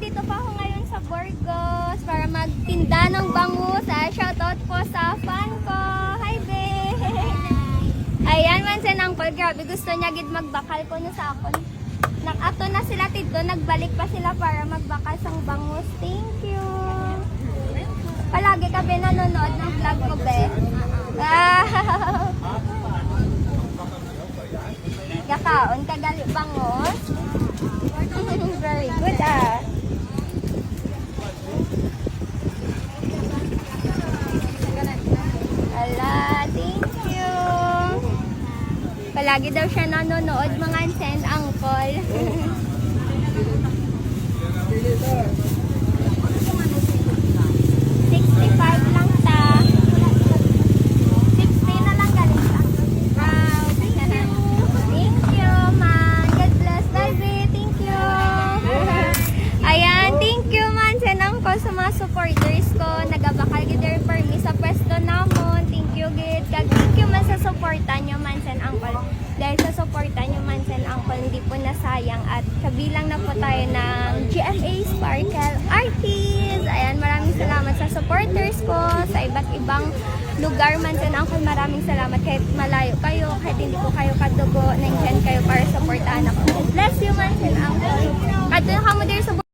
nandito pa ako ngayon sa Burgos para magtinda ng bangus. Shoutout po sa fan ko. Hi, babe! Ayan, man sa Uncle, grabe gusto niya gid magbakal ko na sa akon. Nakato na sila tito, nagbalik pa sila para magbakal sang bangus. Thank you! Palagi ka ba nanonood ng vlog ko, be? Kakaon ka gali bangus? Very good, Ala, thank you. Palagi daw siya nanonood mga send uncle. 65 lang ta. 60 na lang galing ta. Wow, thank you, man. God bless, baby. Thank you. Ayan, thank you, man. Send uncle sa mga supporters ko. Nagabakal gid for me sa pwesto namon. Thank you, gid. Thank you man sa suporta nyo, man, send uncle. Dahil sa suporta nyo, man, send uncle, hindi po nasayang at kabilang na po tayo ng GMA Sparkle Artists. Ayan, maraming salamat sa supporters ko sa iba't ibang lugar, man, send uncle. Maraming salamat kahit malayo kayo, kahit hindi ko kayo kadugo, nandiyan kayo para supportahan ako. Bless you, man, send uncle. At doon ka mo din sa